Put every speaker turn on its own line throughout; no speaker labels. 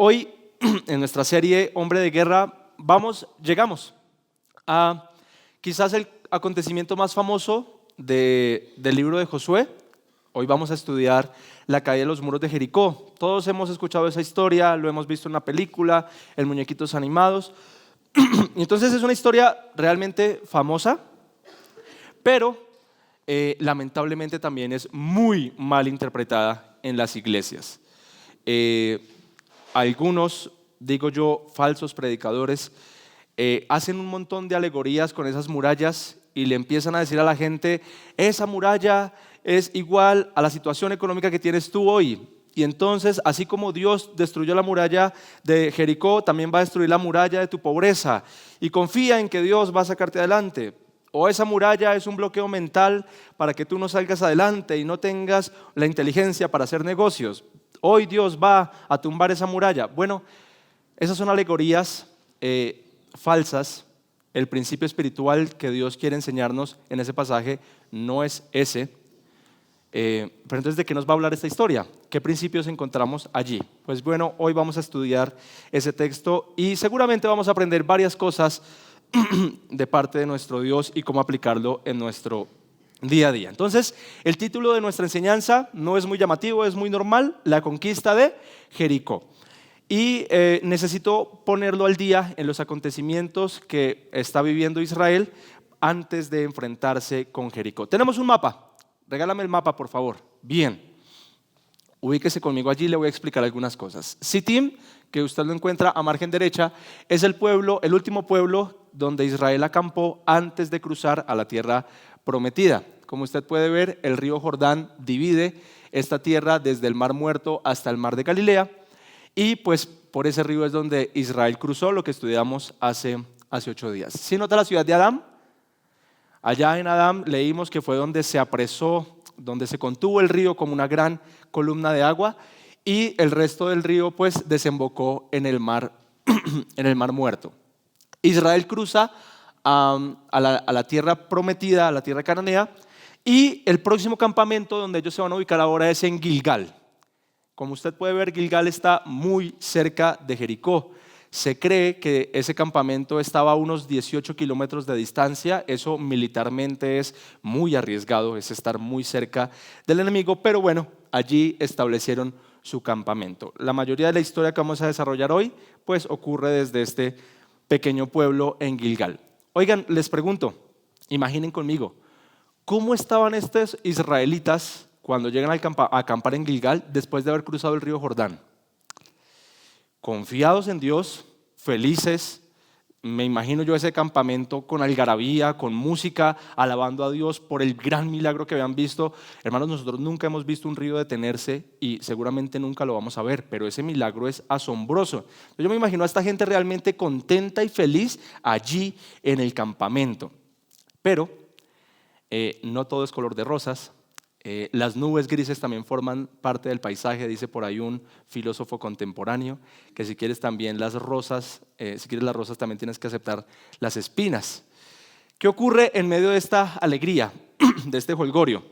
hoy en nuestra serie Hombre de Guerra llegamos a quizás el acontecimiento más famoso del libro de Josué. Hoy vamos a estudiar la caída de los muros de Jericó. Todos hemos escuchado esa historia, lo hemos visto en una película, en muñequitos animados. Y entonces es una historia realmente famosa, pero lamentablemente también es muy mal interpretada en las iglesias. Algunos, digo yo, falsos predicadores hacen un montón de alegorías con esas murallas y le empiezan a decir a la gente: esa muralla es igual a la situación económica que tienes tú hoy. Y entonces, así como Dios destruyó la muralla de Jericó, también va a destruir la muralla de tu pobreza. Y confía en que Dios va a sacarte adelante. O esa muralla es un bloqueo mental para que tú no salgas adelante y no tengas la inteligencia para hacer negocios. Hoy Dios va a tumbar esa muralla. Bueno, esas son alegorías falsas. El principio espiritual que Dios quiere enseñarnos en ese pasaje no es ese. Pero entonces, ¿de qué nos va a hablar esta historia? ¿Qué principios encontramos allí? Pues bueno, hoy vamos a estudiar ese texto y seguramente vamos a aprender varias cosas de parte de nuestro Dios y cómo aplicarlo en nuestro día a día. Entonces, el título de nuestra enseñanza no es muy llamativo, es muy normal: la conquista de Jericó. Y necesito ponerlo al día en los acontecimientos que está viviendo Israel antes de enfrentarse con Jericó. Tenemos un mapa. Regálame el mapa, por favor. Bien. Ubíquese conmigo allí, le voy a explicar algunas cosas. Sittim, que usted lo encuentra a margen derecha, es el último pueblo donde Israel acampó antes de cruzar a la tierra prometida. Como usted puede ver, el río Jordán divide esta tierra desde el Mar Muerto hasta el Mar de Galilea, y pues por ese río es donde Israel cruzó, lo que estudiamos hace 8 días. ¿Sí nota la ciudad de Adán? Allá en Adán leímos que fue donde se apresó, donde se contuvo el río como una gran columna de agua, y el resto del río pues desembocó en el mar, en el Mar Muerto. Israel cruza a la tierra prometida, a la tierra cananea, y el próximo campamento donde ellos se van a ubicar ahora es en Gilgal. Como usted puede ver, Gilgal está muy cerca de Jericó. Se cree que ese campamento estaba a unos 18 kilómetros de distancia. Eso militarmente es muy arriesgado, es estar muy cerca del enemigo, pero bueno, allí establecieron su campamento. La mayoría de la historia que vamos a desarrollar hoy pues ocurre desde este pequeño pueblo en Gilgal. Oigan, les pregunto, imaginen conmigo, ¿cómo estaban estos israelitas cuando llegan a acampar en Gilgal después de haber cruzado el río Jordán? Confiados en Dios, felices. Me imagino yo ese campamento con algarabía, con música, alabando a Dios por el gran milagro que habían visto. Hermanos, nosotros nunca hemos visto un río detenerse y seguramente nunca lo vamos a ver, pero ese milagro es asombroso. Yo me imagino a esta gente realmente contenta y feliz allí en el campamento. Pero no todo es color de rosas. Las nubes grises también forman parte del paisaje, dice por ahí un filósofo contemporáneo, que si quieres también las rosas, si quieres las rosas también tienes que aceptar las espinas. ¿Qué ocurre en medio de esta alegría, de este jolgorio?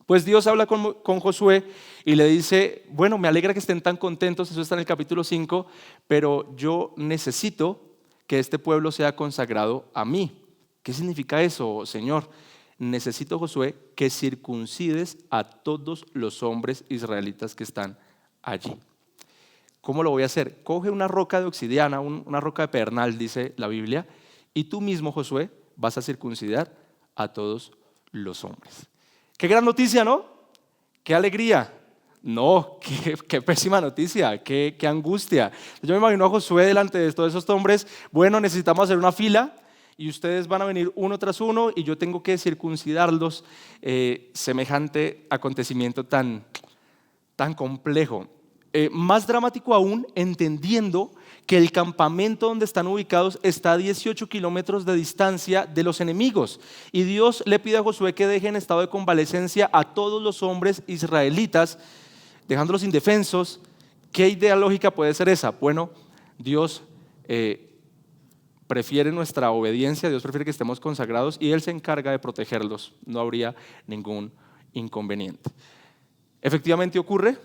Pues Dios habla con Josué y le dice: bueno, me alegra que estén tan contentos, eso está en el capítulo 5, pero yo necesito que este pueblo sea consagrado a mí. ¿Qué significa eso, Señor? Necesito, Josué, que circuncides a todos los hombres israelitas que están allí. ¿Cómo lo voy a hacer? Coge una roca de obsidiana, una roca de pedernal, dice la Biblia, y tú mismo, Josué, vas a circuncidar a todos los hombres. ¡Qué gran noticia!, ¿no? ¡Qué alegría! No, qué pésima noticia, qué angustia. Yo me imagino a Josué delante de todos esos hombres. Bueno, necesitamos hacer una fila y ustedes van a venir uno tras uno y yo tengo que circuncidarlos. Semejante acontecimiento tan complejo. Más dramático aún, entendiendo que el campamento donde están ubicados está a 18 kilómetros de distancia de los enemigos. Y Dios le pide a Josué que deje en estado de convalecencia a todos los hombres israelitas, dejándolos indefensos. ¿Qué idea lógica puede ser esa? Bueno, Dios prefiere nuestra obediencia, Dios prefiere que estemos consagrados y Él se encarga de protegerlos. No habría ningún inconveniente. Efectivamente ocurre.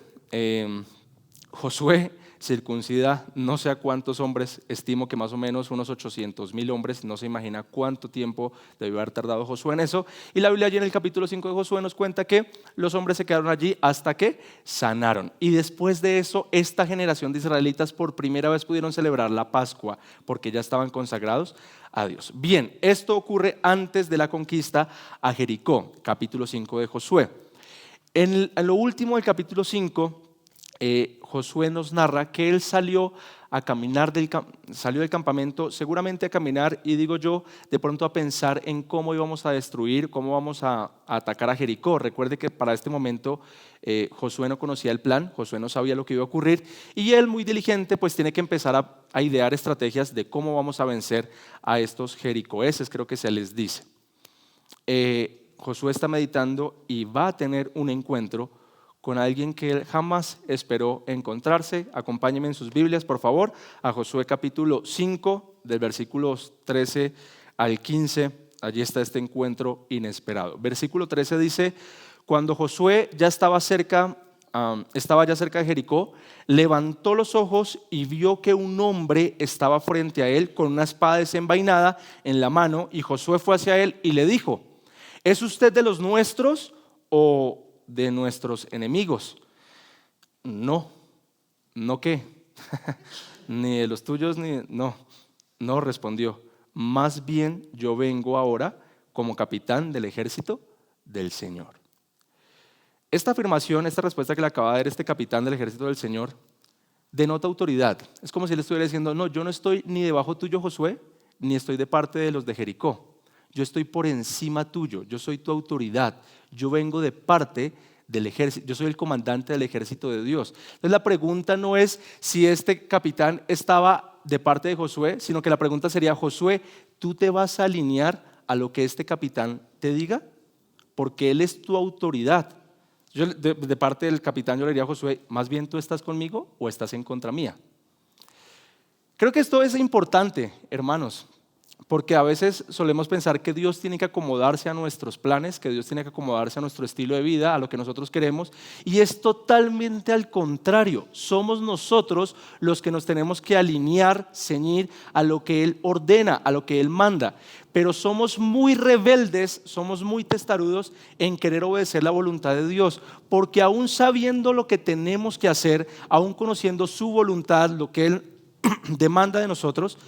Josué circuncida no sé a cuántos hombres, estimo que más o menos unos 800,000 hombres, no se imagina cuánto tiempo debió haber tardado Josué en eso. Y la Biblia allí en el capítulo 5 de Josué nos cuenta que los hombres se quedaron allí hasta que sanaron. Y después de eso, esta generación de israelitas por primera vez pudieron celebrar la Pascua, porque ya estaban consagrados a Dios. Bien, esto ocurre antes de la conquista a Jericó, capítulo 5 de Josué. En lo último del capítulo 5, Josué nos narra que él salió a caminar salió del campamento, seguramente a caminar, y digo yo, de pronto a pensar en cómo íbamos a destruir, cómo vamos a atacar a Jericó. Recuerde que para este momento Josué no conocía el plan, Josué no sabía lo que iba a ocurrir, y él, muy diligente, pues tiene que empezar a idear estrategias de cómo vamos a vencer a estos jericoeses, creo que se les dice. Josué está meditando y va a tener un encuentro con alguien que él jamás esperó encontrarse. Acompáñenme en sus Biblias, por favor, a Josué capítulo 5, del versículos 13 al 15. Allí está este encuentro inesperado. Versículo 13 dice: cuando Josué ya estaba ya cerca de Jericó, levantó los ojos y vio que un hombre estaba frente a él con una espada desenvainada en la mano, y Josué fue hacia él y le dijo: ¿es usted de los nuestros o de nuestros enemigos? No qué, ni de los tuyos, no respondió. Más bien yo vengo ahora como capitán del ejército del Señor. Esta afirmación, esta respuesta que le acaba de dar este capitán del ejército del Señor, denota autoridad. Es como si él estuviera diciendo: no, yo no estoy ni debajo tuyo, Josué, ni estoy de parte de los de Jericó. Yo estoy por encima tuyo, yo soy tu autoridad, yo vengo de parte del ejército, yo soy el comandante del ejército de Dios. Entonces la pregunta no es si este capitán estaba de parte de Josué, sino que la pregunta sería: Josué, ¿tú te vas a alinear a lo que este capitán te diga? Porque él es tu autoridad. Yo de parte del capitán yo le diría a Josué: más bien tú estás conmigo o estás en contra mía. Creo que esto es importante, hermanos, porque a veces solemos pensar que Dios tiene que acomodarse a nuestros planes, que Dios tiene que acomodarse a nuestro estilo de vida, a lo que nosotros queremos, y es totalmente al contrario. Somos nosotros los que nos tenemos que alinear, ceñir a lo que Él ordena, a lo que Él manda. Pero somos muy rebeldes, somos muy testarudos en querer obedecer la voluntad de Dios, porque aún sabiendo lo que tenemos que hacer, aún conociendo su voluntad, lo que Él demanda de nosotros,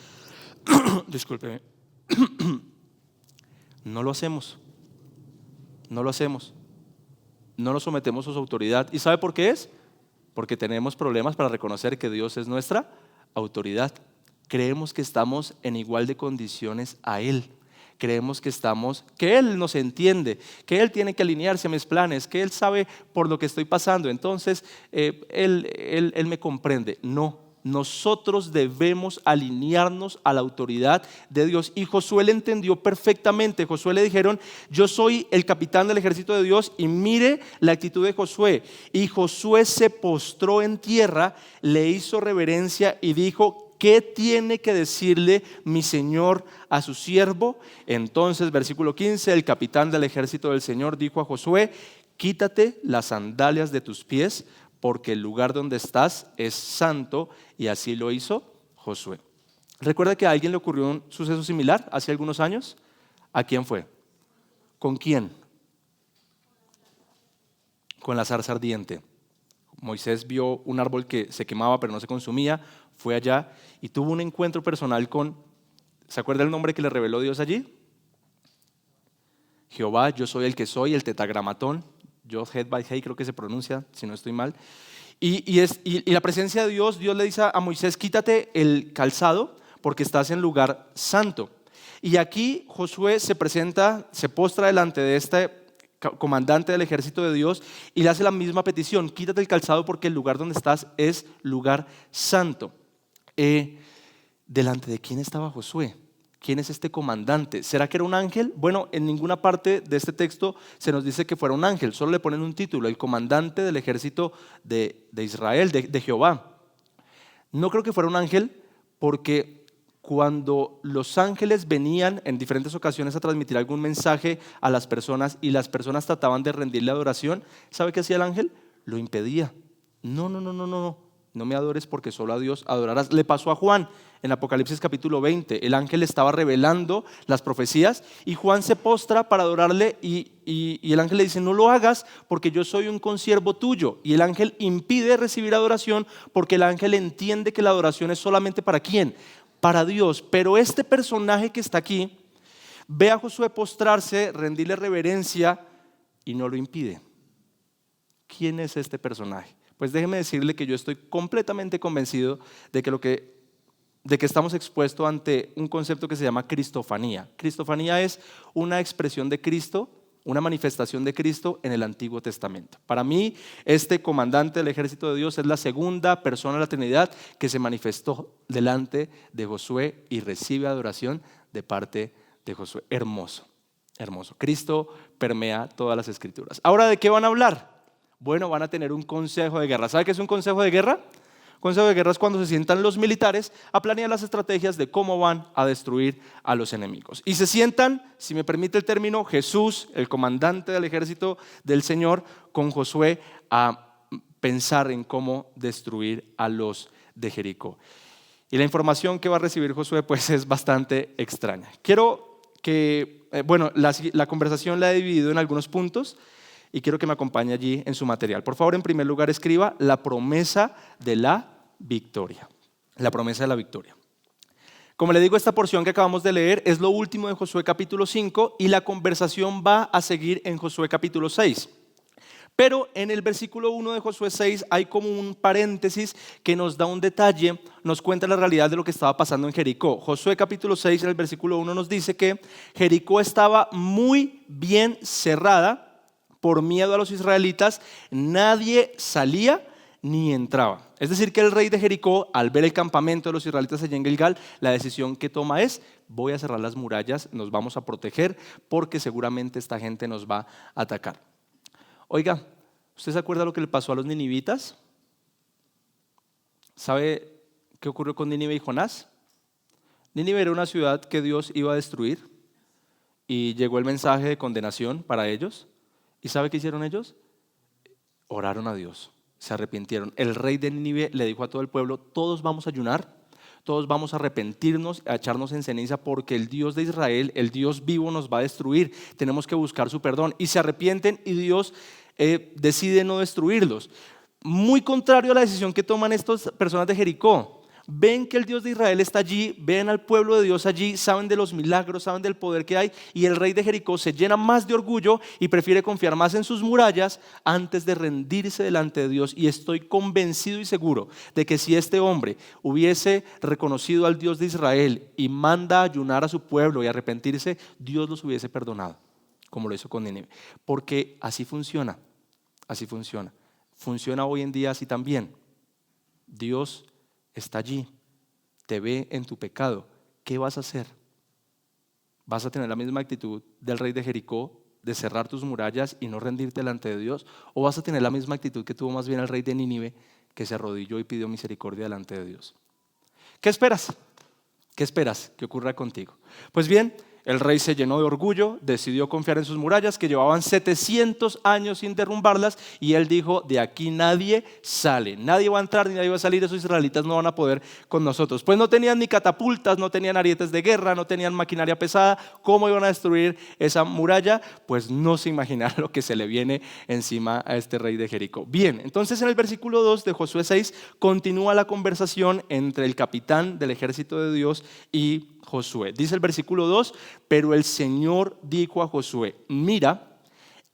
discúlpeme, no lo hacemos, no nos sometemos a su autoridad. ¿Y sabe por qué es? Porque tenemos problemas para reconocer que Dios es nuestra autoridad. Creemos que estamos en igual de condiciones a Él. Creemos que Él nos entiende, que Él tiene que alinearse a mis planes, que Él sabe por lo que estoy pasando, entonces Él me comprende. No. Nosotros debemos alinearnos a la autoridad de Dios. Y Josué le entendió perfectamente. Josué le dijeron: yo soy el capitán del ejército de Dios. Y mire la actitud de Josué. Y Josué se postró en tierra, le hizo reverencia y dijo: ¿qué tiene que decirle mi señor a su siervo? Entonces, versículo 15, el capitán del ejército del Señor dijo a Josué: quítate las sandalias de tus pies, porque el lugar donde estás es santo. Y así lo hizo Josué. ¿Recuerda que a alguien le ocurrió un suceso similar hace algunos años? ¿A quién fue? ¿Con quién? Con la zarza ardiente. Moisés vio un árbol que se quemaba pero no se consumía, fue allá y tuvo un encuentro personal con, ¿se acuerda el nombre que le reveló Dios allí? Jehová, yo soy el que soy, el tetragramatón. Yod-Heh Vav-Heh creo que se pronuncia, si no estoy mal. Y la presencia de Dios le dice a Moisés: quítate el calzado porque estás en lugar santo. Y aquí Josué se presenta, se postra delante de este comandante del ejército de Dios y le hace la misma petición: quítate el calzado porque el lugar donde estás es lugar santo. ¿Delante de quién estaba Josué? ¿Quién es este comandante? ¿Será que era un ángel? Bueno, en ninguna parte de este texto se nos dice que fuera un ángel, solo le ponen un título: el comandante del ejército de Israel, de Jehová. No creo que fuera un ángel, porque cuando los ángeles venían en diferentes ocasiones a transmitir algún mensaje a las personas y las personas trataban de rendirle adoración, ¿sabe qué hacía el ángel? Lo impedía. No. no me adores porque solo a Dios adorarás. Le pasó a Juan en Apocalipsis capítulo 20. El ángel estaba revelando las profecías y Juan se postra para adorarle y el ángel le dice, no lo hagas porque yo soy un consiervo tuyo. Y el ángel impide recibir adoración porque el ángel entiende que la adoración es solamente ¿para quién? Para Dios. Pero este personaje que está aquí ve a Josué postrarse, rendirle reverencia y no lo impide. ¿Quién es este personaje? Pues déjeme decirle que yo estoy completamente convencido de que estamos expuestos ante un concepto que se llama cristofanía. Cristofanía es una expresión de Cristo, una manifestación de Cristo en el Antiguo Testamento. Para mí, este comandante del ejército de Dios es la segunda persona de la Trinidad que se manifestó delante de Josué y recibe adoración de parte de Josué. Hermoso, hermoso. Cristo permea todas las escrituras. Ahora, ¿de qué van a hablar? Bueno, van a tener un consejo de guerra. ¿Sabe qué es un consejo de guerra? Consejo de guerra es cuando se sientan los militares a planear las estrategias de cómo van a destruir a los enemigos. Y se sientan, si me permite el término, Jesús, el comandante del ejército del Señor, con Josué a pensar en cómo destruir a los de Jericó. Y la información que va a recibir Josué pues es bastante extraña. Quiero que, la conversación la he dividido en algunos puntos y quiero que me acompañe allí en su material. Por favor, en primer lugar, escriba la promesa de la victoria. La promesa de la victoria. Como le digo, esta porción que acabamos de leer es lo último de Josué capítulo 5 y la conversación va a seguir en Josué capítulo 6. Pero en el versículo 1 de Josué 6 hay como un paréntesis que nos da un detalle, nos cuenta la realidad de lo que estaba pasando en Jericó. Josué capítulo 6 en el versículo 1 nos dice que Jericó estaba muy bien cerrada. Por miedo a los israelitas, nadie salía ni entraba. Es decir, que el rey de Jericó, al ver el campamento de los israelitas allá en Gilgal, la decisión que toma es, voy a cerrar las murallas, nos vamos a proteger porque seguramente esta gente nos va a atacar. Oiga, ¿usted se acuerda lo que le pasó a los ninivitas? ¿Sabe qué ocurrió con Nínive y Jonás? Nínive era una ciudad que Dios iba a destruir y llegó el mensaje de condenación para ellos. ¿Y sabe qué hicieron ellos? Oraron a Dios, se arrepintieron. El rey de Nínive le dijo a todo el pueblo, todos vamos a ayunar, todos vamos a arrepentirnos, a echarnos en ceniza porque el Dios de Israel, el Dios vivo nos va a destruir. Tenemos que buscar su perdón. Y se arrepienten y Dios decide no destruirlos. Muy contrario a la decisión que toman estas personas de Jericó. Ven que el Dios de Israel está allí, ven al pueblo de Dios allí, saben de los milagros, saben del poder que hay y el rey de Jericó se llena más de orgullo y prefiere confiar más en sus murallas antes de rendirse delante de Dios. Y estoy convencido y seguro de que si este hombre hubiese reconocido al Dios de Israel y manda a ayunar a su pueblo y arrepentirse, Dios los hubiese perdonado, como lo hizo con Nínive. Porque así funciona, así funciona. Funciona hoy en día así también. Dios está allí, te ve en tu pecado. ¿Qué vas a hacer? ¿Vas a tener la misma actitud del rey de Jericó de cerrar tus murallas y no rendirte delante de Dios? ¿O vas a tener la misma actitud que tuvo más bien el rey de Nínive, que se arrodilló y pidió misericordia delante de Dios? ¿Qué esperas? ¿Qué esperas que ocurra contigo? Pues bien, el rey se llenó de orgullo, decidió confiar en sus murallas que llevaban 700 años sin derrumbarlas y él dijo, de aquí nadie sale, nadie va a entrar ni nadie va a salir, esos israelitas no van a poder con nosotros. Pues no tenían ni catapultas, no tenían arietes de guerra, no tenían maquinaria pesada. ¿Cómo iban a destruir esa muralla? Pues no se imagina lo que se le viene encima a este rey de Jericó. Bien, entonces en el versículo 2 de Josué 6 continúa la conversación entre el capitán del ejército de Dios y Josué. Dice el versículo 2, pero el Señor dijo a Josué, mira,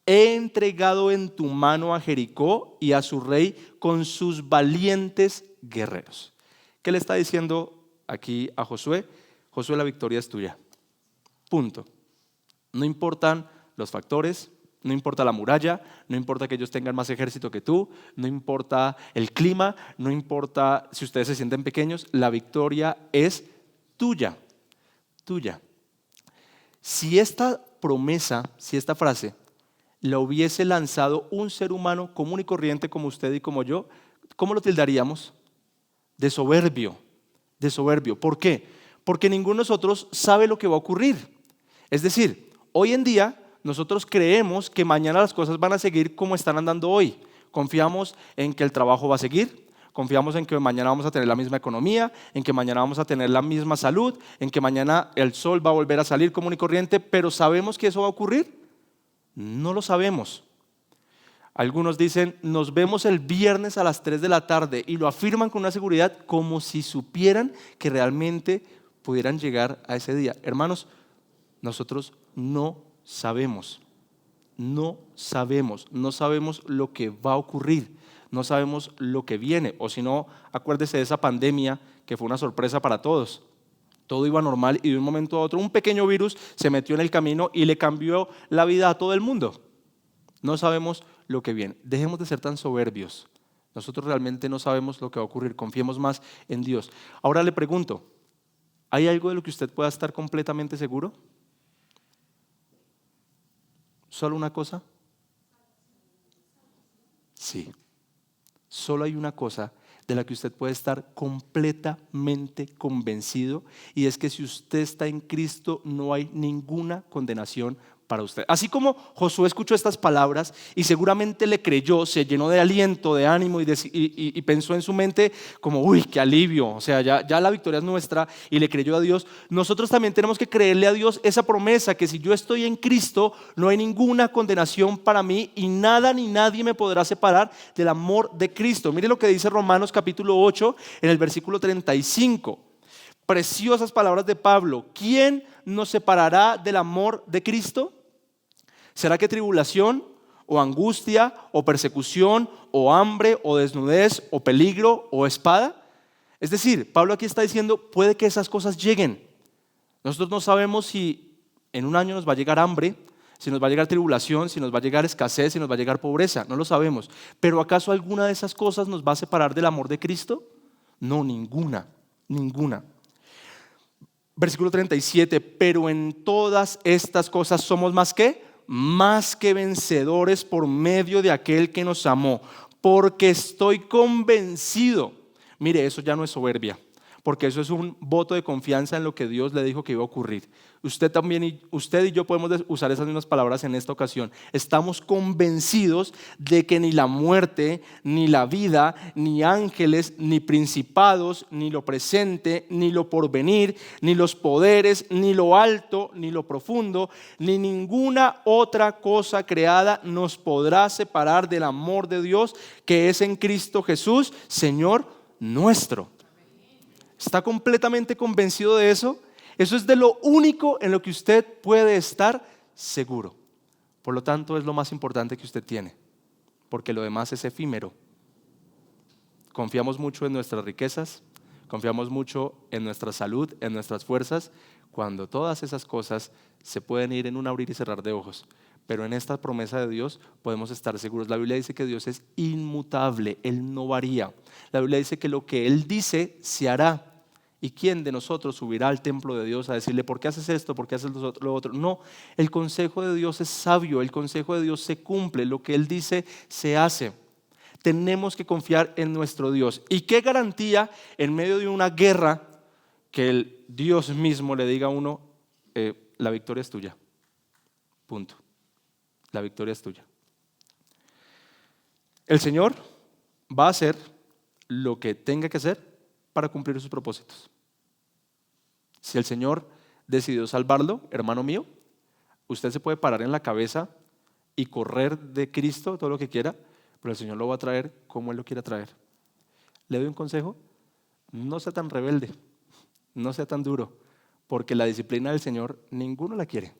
he entregado en tu mano a Jericó y a su rey con sus valientes guerreros. ¿Qué le está diciendo aquí a Josué? Josué, la victoria es tuya. Punto. No importan los factores, no importa la muralla, no importa que ellos tengan más ejército que tú, no importa el clima, no importa si ustedes se sienten pequeños, la victoria es tuya. Tuya. Si esta promesa, si esta frase la hubiese lanzado un ser humano común y corriente como usted y como yo, ¿cómo lo tildaríamos? De soberbio, de soberbio. ¿Por qué? Porque ninguno de nosotros sabe lo que va a ocurrir. Es decir, hoy en día nosotros creemos que mañana las cosas van a seguir como están andando hoy. Confiamos en que el trabajo va a seguir. confiamos en que mañana vamos a tener la misma economía, en que mañana vamos a tener la misma salud, en que mañana el sol va a volver a salir común y corriente, pero ¿sabemos que eso va a ocurrir? No lo sabemos. Algunos dicen, nos vemos el viernes a las 3 de la tarde y lo afirman con una seguridad como si supieran que realmente pudieran llegar a ese día. Hermanos, nosotros no sabemos lo que va a ocurrir, no sabemos lo que viene, o si no, acuérdese de esa pandemia que fue una sorpresa para todos. Todo iba normal y de un momento a otro un pequeño virus se metió en el camino y le cambió la vida a todo el mundo. No sabemos lo que viene. Dejemos de ser tan soberbios. Nosotros realmente no sabemos lo que va a ocurrir. Confiemos más en Dios. Ahora le pregunto, ¿hay algo de lo que usted pueda estar completamente seguro? ¿Solo una cosa? Sí. Solo hay una cosa de la que usted puede estar completamente convencido, y es que si usted está en Cristo no hay ninguna condenación para usted. Así como Josué escuchó estas palabras y seguramente le creyó, se llenó de aliento, de ánimo y pensó en su mente como, uy, qué alivio, o sea, ya la victoria es nuestra, y le creyó a Dios. Nosotros también tenemos que creerle a Dios esa promesa, que si yo estoy en Cristo no hay ninguna condenación para mí y nada ni nadie me podrá separar del amor de Cristo. Mire lo que dice Romanos capítulo 8 en el versículo 35. Preciosas palabras de Pablo. ¿Quién nos separará del amor de Cristo? ¿Será que tribulación, o angustia, o persecución, o hambre, o desnudez, o peligro, o espada? Es decir, Pablo aquí está diciendo, puede que esas cosas lleguen. Nosotros no sabemos si en un año nos va a llegar hambre, si nos va a llegar tribulación, si nos va a llegar escasez, si nos va a llegar pobreza, no lo sabemos. Pero ¿acaso alguna de esas cosas nos va a separar del amor de Cristo? No, ninguna. Versículo 37, pero en todas estas cosas somos más que vencedores por medio de aquel que nos amó, porque estoy convencido. Mire, eso ya no es soberbia, porque eso es un voto de confianza en lo que Dios le dijo que iba a ocurrir. Usted y yo podemos usar esas mismas palabras en esta ocasión. Estamos convencidos de que ni la muerte, ni la vida, ni ángeles, ni principados, ni lo presente, ni lo porvenir, ni los poderes, ni lo alto, ni lo profundo, ni ninguna otra cosa creada nos podrá separar del amor de Dios que es en Cristo Jesús, Señor nuestro. ¿Está completamente convencido de eso? Eso es de lo único en lo que usted puede estar seguro. Por lo tanto, es lo más importante que usted tiene, porque lo demás es efímero. Confiamos mucho en nuestras riquezas, confiamos mucho en nuestra salud, en nuestras fuerzas, cuando todas esas cosas se pueden ir en un abrir y cerrar de ojos. Pero en esta promesa de Dios podemos estar seguros. La Biblia dice que Dios es inmutable, Él no varía. La Biblia dice que lo que Él dice se hará. ¿Y quién de nosotros subirá al templo de Dios a decirle, ¿por qué haces esto? ¿Por qué haces lo otro? No, el consejo de Dios es sabio, el consejo de Dios se cumple, lo que Él dice se hace. Tenemos que confiar en nuestro Dios. ¿Y qué garantía en medio de una guerra que el Dios mismo le diga a uno, la victoria es tuya? Punto. La victoria es tuya. El Señor va a hacer lo que tenga que hacer para cumplir sus propósitos. Si el Señor decidió salvarlo, hermano mío, usted se puede parar en la cabeza y correr de Cristo todo lo que quiera, pero el Señor lo va a traer como Él lo quiera traer. Le doy un consejo: no sea tan rebelde, no sea tan duro, porque la disciplina del Señor ninguno la quiere.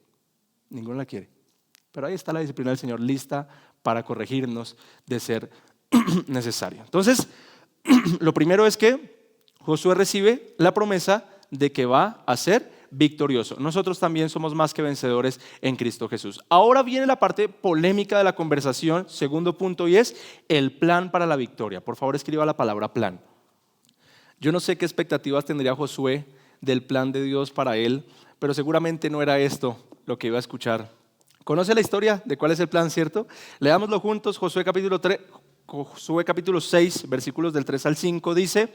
Pero ahí está la disciplina del Señor lista para corregirnos de ser necesario. Entonces, lo primero es que Josué recibe la promesa de que va a ser victorioso. Nosotros también somos más que vencedores en Cristo Jesús. Ahora viene la parte polémica de la conversación, segundo punto, y es el plan para la victoria. Por favor, escriba la palabra plan. Yo no sé qué expectativas tendría Josué del plan de Dios para él, pero seguramente no era esto lo que iba a escuchar. ¿Conoce la historia de cuál es el plan, cierto? Leámoslo juntos. Josué capítulo 6, versículos del 3 al 5, dice: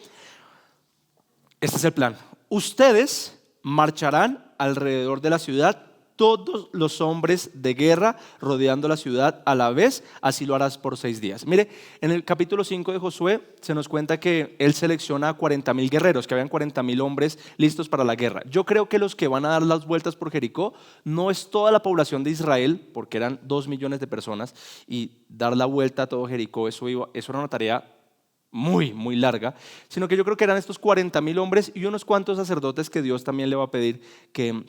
este es el plan. Ustedes marcharán alrededor de la ciudad todos los hombres de guerra rodeando la ciudad a la vez, así lo harás por 6 días. Mire, en el capítulo 5 de Josué se nos cuenta que él selecciona a 40,000 guerreros, que habían 40,000 hombres listos para la guerra. Yo creo que los que van a dar las vueltas por Jericó no es toda la población de Israel, porque eran 2 millones de personas, y dar la vuelta a todo Jericó, eso era una tarea muy, muy larga, sino que yo creo que eran estos 40,000 hombres y unos cuantos sacerdotes que Dios también le va a pedir que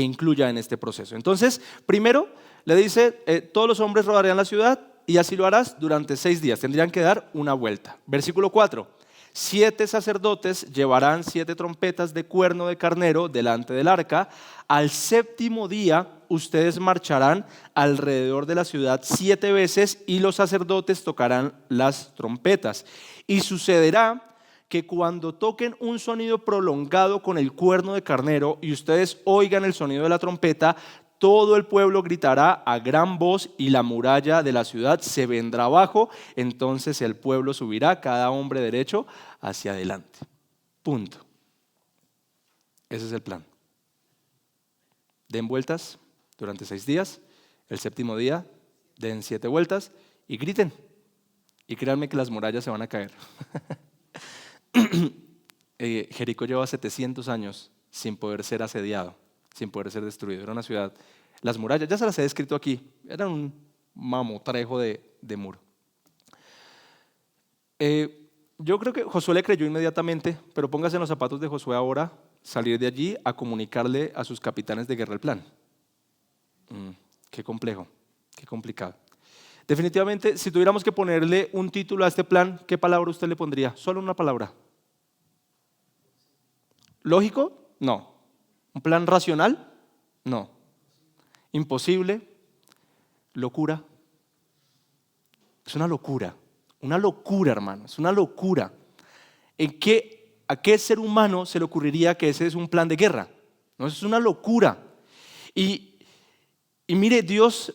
incluya en este proceso. Entonces, primero le dice, todos los hombres rodearán la ciudad y así lo harás durante 6 días. Tendrían que dar una vuelta. Versículo 4. 7 sacerdotes llevarán 7 trompetas de cuerno de carnero delante del arca. Al 7º día ustedes marcharán alrededor de la ciudad 7 veces y los sacerdotes tocarán las trompetas. Y sucederá que cuando toquen un sonido prolongado con el cuerno de carnero y ustedes oigan el sonido de la trompeta, todo el pueblo gritará a gran voz y la muralla de la ciudad se vendrá abajo. Entonces el pueblo subirá, cada hombre derecho hacia adelante. Punto. Ese es el plan. Den vueltas durante 6 días. El 7º día den 7 vueltas y griten. Y créanme que las murallas se van a caer. Jericó lleva 700 años sin poder ser asediado, sin poder ser destruido. Era una ciudad, las murallas, ya se las he descrito aquí, era un mamotrejo de muro. Yo creo que Josué le creyó inmediatamente, pero póngase en los zapatos de Josué ahora, salir de allí a comunicarle a sus capitanes de guerra el plan. Qué complejo, qué complicado. Definitivamente, si tuviéramos que ponerle un título a este plan, ¿qué palabra usted le pondría? Solo una palabra. ¿Lógico? No. ¿Un plan racional? No. ¿Imposible? ¿Locura? Es una locura, hermano, es una locura. ¿A qué ser humano se le ocurriría que ese es un plan de guerra? No, es una locura. Y mire, Dios,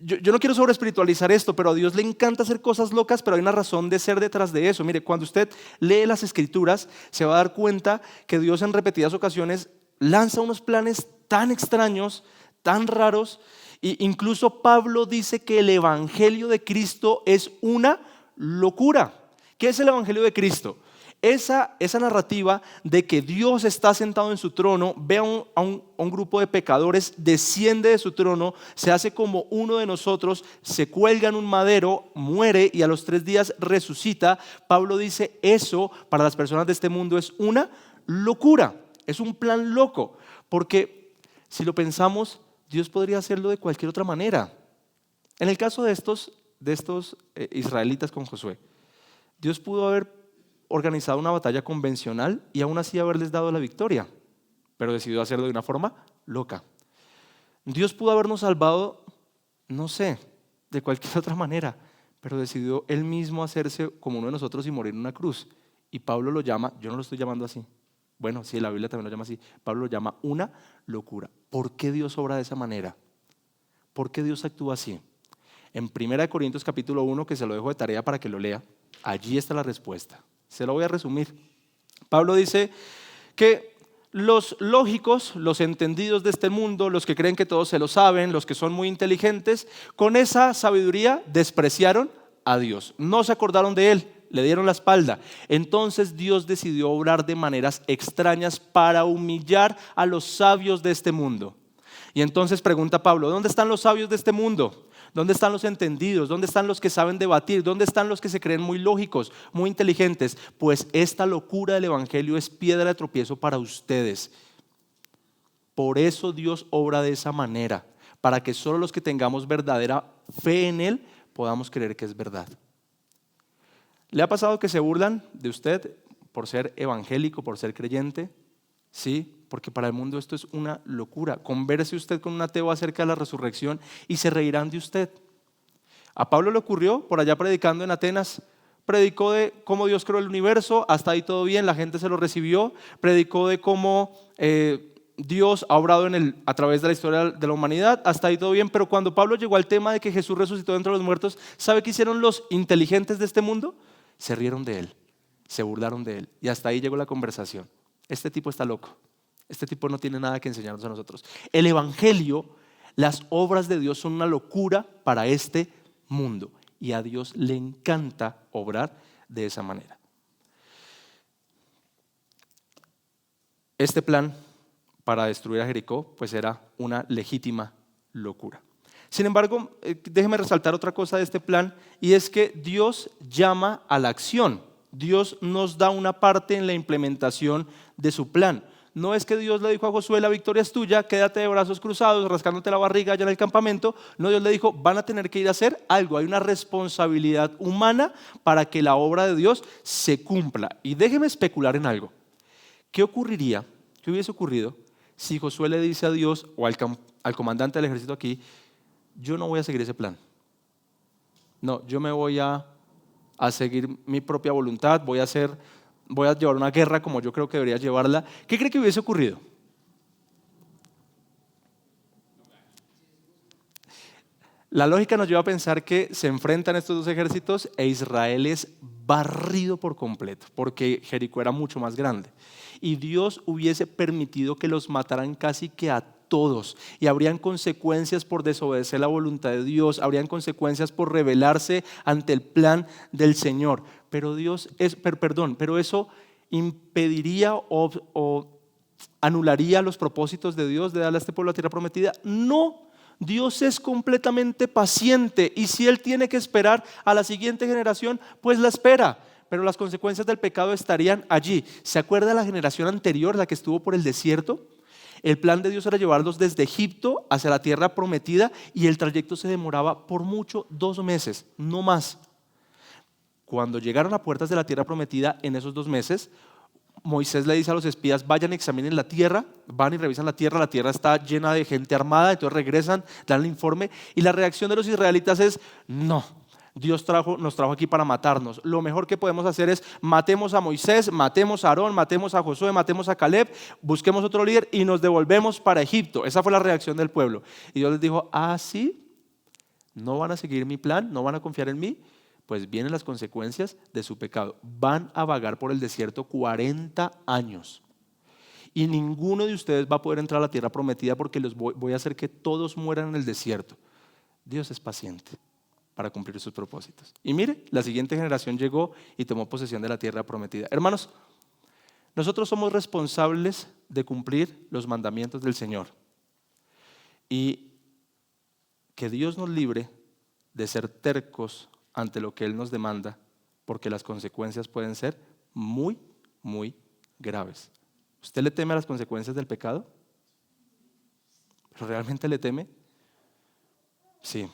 yo no quiero sobreespiritualizar esto, pero a Dios le encanta hacer cosas locas, pero hay una razón de ser detrás de eso. Mire, cuando usted lee las Escrituras, se va a dar cuenta que Dios en repetidas ocasiones lanza unos planes tan extraños, tan raros, e incluso Pablo dice que el Evangelio de Cristo es una locura. ¿Qué es el Evangelio de Cristo? Esa narrativa de que Dios está sentado en su trono, ve a un grupo de pecadores, desciende de su trono, se hace como uno de nosotros, se cuelga en un madero, muere y a los 3 días resucita. Pablo dice, eso para las personas de este mundo es una locura, es un plan loco, porque si lo pensamos, Dios podría hacerlo de cualquier otra manera. En el caso de estos israelitas con Josué, Dios pudo haber organizado una batalla convencional y aún así haberles dado la victoria, pero decidió hacerlo de una forma loca. Dios pudo habernos salvado, no sé, de cualquier otra manera, pero decidió Él mismo hacerse como uno de nosotros y morir en una cruz. Y Pablo lo llama, yo no lo estoy llamando así, bueno, sí, la Biblia también lo llama así, Pablo lo llama una locura. ¿Por qué Dios obra de esa manera? ¿Por qué Dios actúa así? En 1 Corintios capítulo 1, que se lo dejo de tarea para que lo lea, allí está la respuesta. Se lo voy a resumir. Pablo dice que los lógicos, los entendidos de este mundo, los que creen que todos se lo saben, los que son muy inteligentes, con esa sabiduría despreciaron a Dios. No se acordaron de Él, le dieron la espalda. Entonces Dios decidió obrar de maneras extrañas para humillar a los sabios de este mundo. Y entonces pregunta Pablo, ¿dónde están los sabios de este mundo? ¿Dónde están los entendidos? ¿Dónde están los que saben debatir? ¿Dónde están los que se creen muy lógicos, muy inteligentes? Pues esta locura del Evangelio es piedra de tropiezo para ustedes. Por eso Dios obra de esa manera, para que solo los que tengamos verdadera fe en Él podamos creer que es verdad. ¿Le ha pasado que se burlan de usted por ser evangélico, por ser creyente? Sí, porque para el mundo esto es una locura. Converse usted con un ateo acerca de la resurrección y se reirán de usted. A Pablo le ocurrió por allá predicando en Atenas. Predicó de cómo Dios creó el universo, hasta ahí todo bien, la gente se lo recibió. Predicó de cómo Dios ha obrado a través de la historia de la humanidad, hasta ahí todo bien. Pero cuando Pablo llegó al tema de que Jesús resucitó de entre los muertos, ¿sabe qué hicieron los inteligentes de este mundo? Se rieron de él, se burlaron de él y hasta ahí llegó la conversación. Este tipo está loco. Este tipo no tiene nada que enseñarnos a nosotros. El evangelio, las obras de Dios son una locura para este mundo y a Dios le encanta obrar de esa manera. Este plan para destruir a Jericó pues era una legítima locura. Sin embargo, déjeme resaltar otra cosa de este plan, y es que Dios llama a la acción. Dios nos da una parte en la implementación de su plan. No es que Dios le dijo a Josué: la victoria es tuya, quédate de brazos cruzados, rascándote la barriga allá en el campamento. No, Dios le dijo: van a tener que ir a hacer algo. Hay una responsabilidad humana para que la obra de Dios se cumpla. Y déjeme especular en algo. ¿Qué ocurriría, qué hubiese ocurrido si Josué le dice a Dios o al comandante del ejército aquí: yo no voy a seguir ese plan? No, yo me voy a seguir mi propia voluntad, voy a llevar una guerra como yo creo que debería llevarla. ¿Qué cree que hubiese ocurrido? La lógica nos lleva a pensar que se enfrentan estos dos ejércitos e Israel es barrido por completo, porque Jericó era mucho más grande. Y Dios hubiese permitido que los mataran casi que a todos. Y habrían consecuencias por desobedecer la voluntad de Dios, habrían consecuencias por rebelarse ante el plan del Señor. Pero pero eso impediría o anularía los propósitos de Dios de darle a este pueblo la tierra prometida. No. Dios es completamente paciente y si Él tiene que esperar a la siguiente generación, pues la espera. Pero las consecuencias del pecado estarían allí. ¿Se acuerda la generación anterior, la que estuvo por el desierto? El plan de Dios era llevarlos desde Egipto hacia la tierra prometida y el trayecto se demoraba por mucho 2 meses, no más. Cuando llegaron a puertas de la tierra prometida en esos 2 meses, Moisés le dice a los espías: vayan y examinen la tierra. Van y revisan la tierra está llena de gente armada. Entonces regresan, dan el informe y la reacción de los israelitas es: no, Dios nos trajo aquí para matarnos. Lo mejor que podemos hacer es matemos a Moisés, matemos a Aarón, matemos a Josué, matemos a Caleb, busquemos otro líder y nos devolvemos para Egipto. Esa fue la reacción del pueblo. Y Dios les dijo: ¿ah, sí? ¿No van a seguir mi plan? ¿No van a confiar en mí? Pues vienen las consecuencias de su pecado. Van a vagar por el desierto 40 años. Y ninguno de ustedes va a poder entrar a la tierra prometida porque voy a hacer que todos mueran en el desierto. Dios es paciente para cumplir sus propósitos. Y mire, la siguiente generación llegó y tomó posesión de la tierra prometida. Hermanos, nosotros somos responsables de cumplir los mandamientos del Señor. Y que Dios nos libre de ser tercos ante lo que Él nos demanda, porque las consecuencias pueden ser muy, muy graves. ¿Usted le teme a las consecuencias del pecado? ¿Pero realmente le teme? Sí,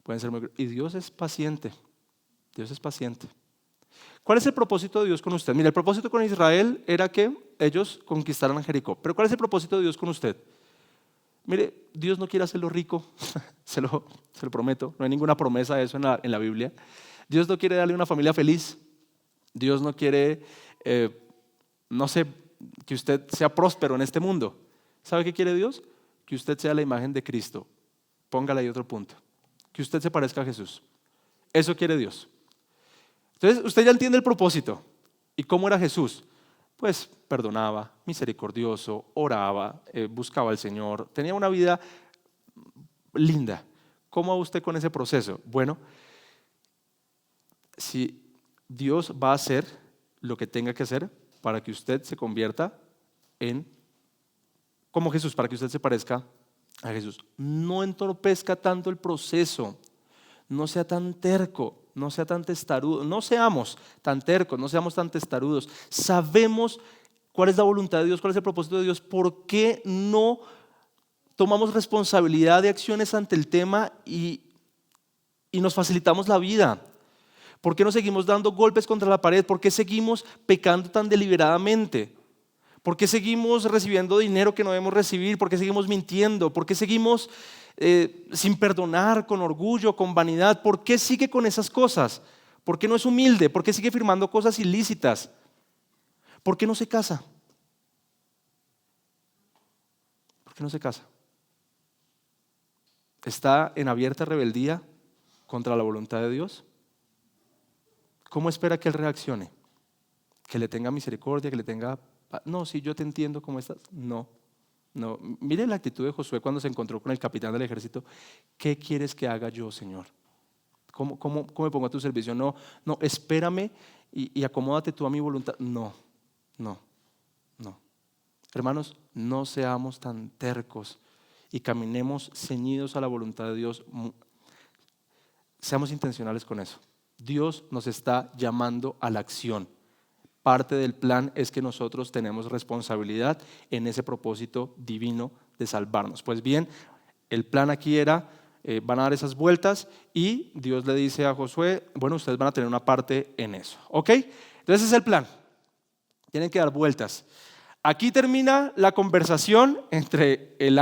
pueden ser muy graves. Y Dios es paciente. Dios es paciente. ¿Cuál es el propósito de Dios con usted? Mira, el propósito con Israel era que ellos conquistaran a Jericó. Pero ¿cuál es el propósito de Dios con usted? Mire, Dios no quiere hacerlo rico, se lo prometo. No hay ninguna promesa de eso en la Biblia. Dios no quiere darle una familia feliz. Dios no quiere, no sé, que usted sea próspero en este mundo. ¿Sabe qué quiere Dios? Que usted sea la imagen de Cristo. Póngale ahí otro punto. Que usted se parezca a Jesús. Eso quiere Dios. Entonces, usted ya entiende el propósito. ¿Y cómo era Jesús? Pues perdonaba, misericordioso, oraba, buscaba al Señor, tenía una vida linda. ¿Cómo va usted con ese proceso? Bueno, si Dios va a hacer lo que tenga que hacer para que usted se convierta como Jesús, para que usted se parezca a Jesús. No entorpezca tanto el proceso, no sea tan terco. No sea tan testarudo, no seamos tan tercos, no seamos tan testarudos. Sabemos cuál es la voluntad de Dios, cuál es el propósito de Dios. ¿Por qué no tomamos responsabilidad de acciones ante el tema y nos facilitamos la vida? ¿Por qué no seguimos dando golpes contra la pared? ¿Por qué seguimos pecando tan deliberadamente? ¿Por qué seguimos recibiendo dinero que no debemos recibir? ¿Por qué seguimos mintiendo? ¿Por qué seguimos sin perdonar, con orgullo, con vanidad? ¿Por qué sigue con esas cosas? ¿Por qué no es humilde? ¿Por qué sigue firmando cosas ilícitas? ¿Por qué no se casa? ¿Por qué no se casa? ¿Está en abierta rebeldía contra la voluntad de Dios? ¿Cómo espera que Él reaccione? ¿Que le tenga misericordia, que le tenga... No, sí, yo te entiendo cómo estás? No. No, mire la actitud de Josué cuando se encontró con el capitán del ejército. ¿Qué quieres que haga yo, Señor? ¿Cómo me pongo a tu servicio? No, no, espérame y acomódate tú a mi voluntad. No, no, no. Hermanos, no seamos tan tercos y caminemos ceñidos a la voluntad de Dios. Seamos intencionales con eso. Dios nos está llamando a la acción. Parte del plan es que nosotros tenemos responsabilidad en ese propósito divino de salvarnos. Pues bien, el plan aquí era, van a dar esas vueltas y Dios le dice a Josué, bueno, ustedes van a tener una parte en eso. ¿Ok? Entonces ese es el plan. Tienen que dar vueltas. Aquí termina la conversación entre el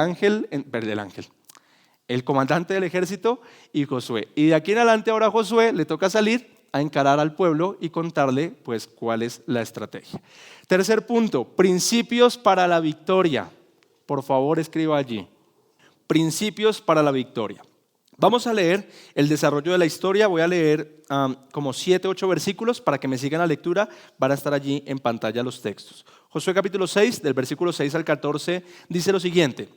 comandante del ejército y Josué. Y de aquí en adelante ahora a Josué le toca salir a encarar al pueblo y contarle pues cuál es la estrategia. Tercer punto, principios para la victoria. Por favor, escriba allí. Principios para la victoria. Vamos a leer el desarrollo de la historia. Voy a leer como 7, 8 versículos para que me sigan la lectura. Van a estar allí en pantalla los textos. Josué capítulo 6, del versículo 6 al 14, dice lo siguiente.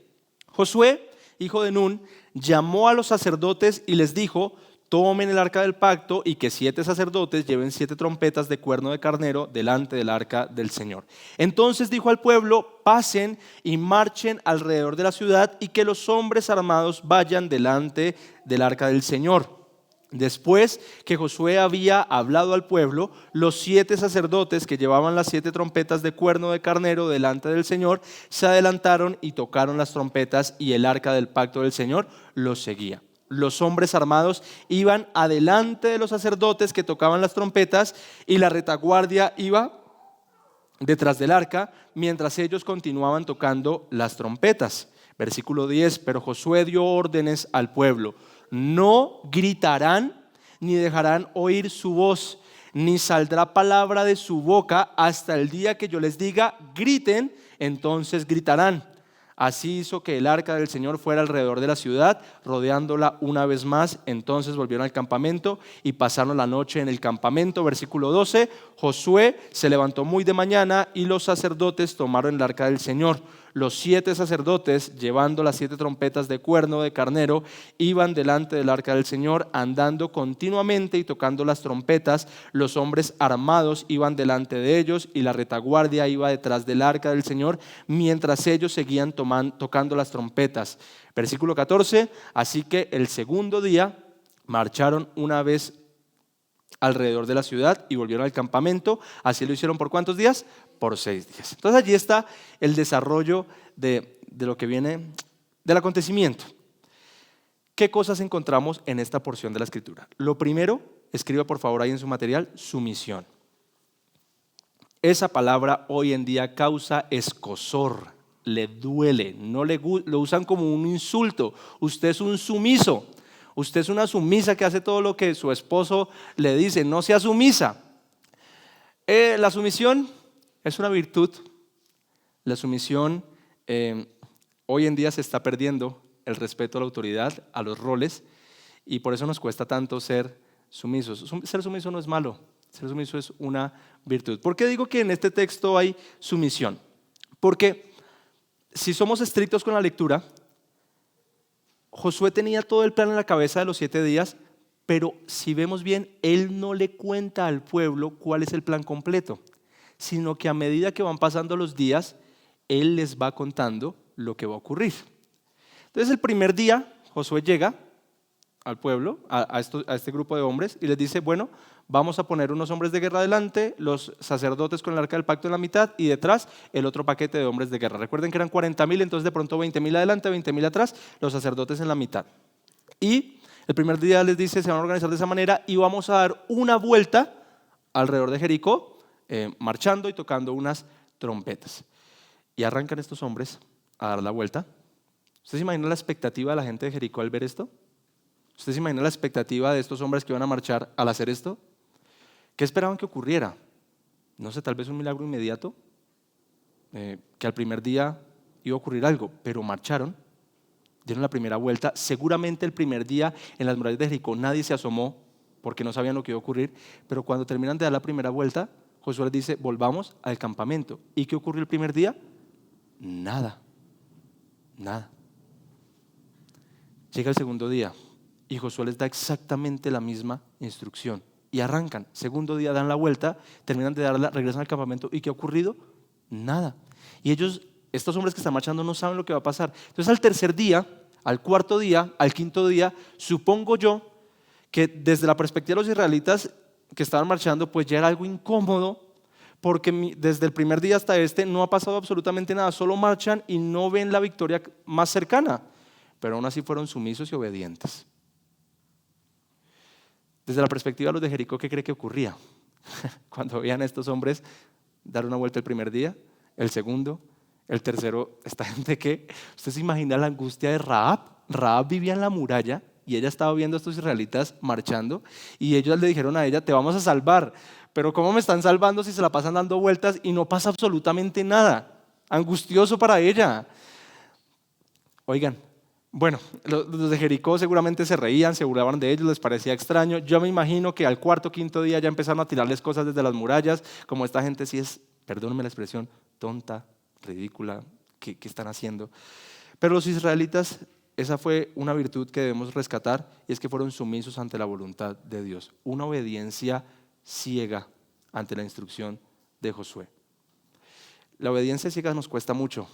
Josué, hijo de Nun, llamó a los sacerdotes y les dijo: tomen el arca del pacto y que 7 sacerdotes lleven 7 trompetas de cuerno de carnero delante del arca del Señor. Entonces dijo al pueblo: pasen y marchen alrededor de la ciudad y que los hombres armados vayan delante del arca del Señor. Después que Josué había hablado al pueblo, los 7 sacerdotes que llevaban las 7 trompetas de cuerno de carnero delante del Señor se adelantaron y tocaron las trompetas, y el arca del pacto del Señor los seguía. Los hombres armados iban adelante de los sacerdotes que tocaban las trompetas, y la retaguardia iba detrás del arca mientras ellos continuaban tocando las trompetas. Versículo 10, pero Josué dio órdenes al pueblo: no gritarán ni dejarán oír su voz, ni saldrá palabra de su boca hasta el día que yo les diga: griten, entonces gritarán. Así hizo que el arca del Señor fuera alrededor de la ciudad, rodeándola una vez más. Entonces volvieron al campamento y pasaron la noche en el campamento. Versículo 12, Josué se levantó muy de mañana y los sacerdotes tomaron el arca del Señor. Los 7 sacerdotes, llevando las 7 trompetas de cuerno de carnero, iban delante del arca del Señor, andando continuamente y tocando las trompetas. Los hombres armados iban delante de ellos y la retaguardia iba detrás del arca del Señor, mientras ellos seguían tocando las trompetas. Versículo 14, así que el segundo día marcharon una vez alrededor de la ciudad y volvieron al campamento. Así lo hicieron ¿por cuántos días? Por 6 días. Entonces allí está el desarrollo de lo que viene del acontecimiento. ¿Qué cosas encontramos en esta porción de la escritura? Lo primero, escriba por favor ahí en su material, sumisión. Esa palabra hoy en día causa escozor, le duele, lo usan como un insulto. Usted es un sumiso. Usted es una sumisa que hace todo lo que su esposo le dice. No sea sumisa. La sumisión es una virtud. La sumisión hoy en día se está perdiendo el respeto a la autoridad, a los roles, y por eso nos cuesta tanto ser sumisos. Ser sumiso no es malo, ser sumiso es una virtud. ¿Por qué digo que en este texto hay sumisión? Porque si somos estrictos con la lectura, Josué tenía todo el plan en la cabeza de los 7 días, pero si vemos bien, él no le cuenta al pueblo cuál es el plan completo, sino que a medida que van pasando los días, él les va contando lo que va a ocurrir. Entonces el primer día, Josué llega al pueblo, a este grupo de hombres, y les dice: bueno, vamos a poner unos hombres de guerra delante, los sacerdotes con el arca del pacto en la mitad, y detrás el otro paquete de hombres de guerra. Recuerden que eran 40,000, entonces de pronto 20,000 adelante, 20,000 atrás, los sacerdotes en la mitad. Y el primer día les dice: se van a organizar de esa manera y vamos a dar una vuelta alrededor de Jericó, marchando y tocando unas trompetas. Y arrancan estos hombres a dar la vuelta. ¿Usted se imagina la expectativa de la gente de Jericó al ver esto? ¿Usted se imagina la expectativa de estos hombres que iban a marchar al hacer esto? ¿Qué esperaban que ocurriera? No sé, tal vez un milagro inmediato, que al primer día iba a ocurrir algo, pero marcharon, dieron la primera vuelta. Seguramente el primer día en las murallas de Jericó nadie se asomó porque no sabían lo que iba a ocurrir, pero cuando terminan de dar la primera vuelta, Josué les dice: volvamos al campamento. ¿Y qué ocurrió el primer día? Nada. Nada. Llega el segundo día y Josué les da exactamente la misma instrucción y arrancan. Segundo día dan la vuelta, terminan de darla, regresan al campamento. ¿Y qué ha ocurrido? Nada. Y ellos, estos hombres que están marchando, no saben lo que va a pasar. Entonces al tercer día, al cuarto día, al quinto día, supongo yo que desde la perspectiva de los israelitas que estaban marchando, pues ya era algo incómodo, porque desde el primer día hasta este no ha pasado absolutamente nada, solo marchan y no ven la victoria más cercana, pero aún así fueron sumisos y obedientes. Desde la perspectiva de los de Jericó, ¿qué cree que ocurría? Cuando veían a estos hombres dar una vuelta el primer día, el segundo, el tercero, ¿esta gente qué? ¿Usted se imagina la angustia de Rahab? Rahab vivía en la muralla y ella estaba viendo a estos israelitas marchando y ellos le dijeron a ella, te vamos a salvar, pero ¿cómo me están salvando si se la pasan dando vueltas y no pasa absolutamente nada? Angustioso para ella. Oigan, bueno, los de Jericó seguramente se reían, se burlaban de ellos, les parecía extraño. Yo me imagino que al cuarto, quinto día ya empezaron a tirarles cosas desde las murallas, como esta gente sí es, perdónenme la expresión, tonta, ridícula, ¿qué están haciendo? Pero los israelitas, esa fue una virtud que debemos rescatar, y es que fueron sumisos ante la voluntad de Dios. Una obediencia ciega ante la instrucción de Josué. La obediencia ciega nos cuesta mucho.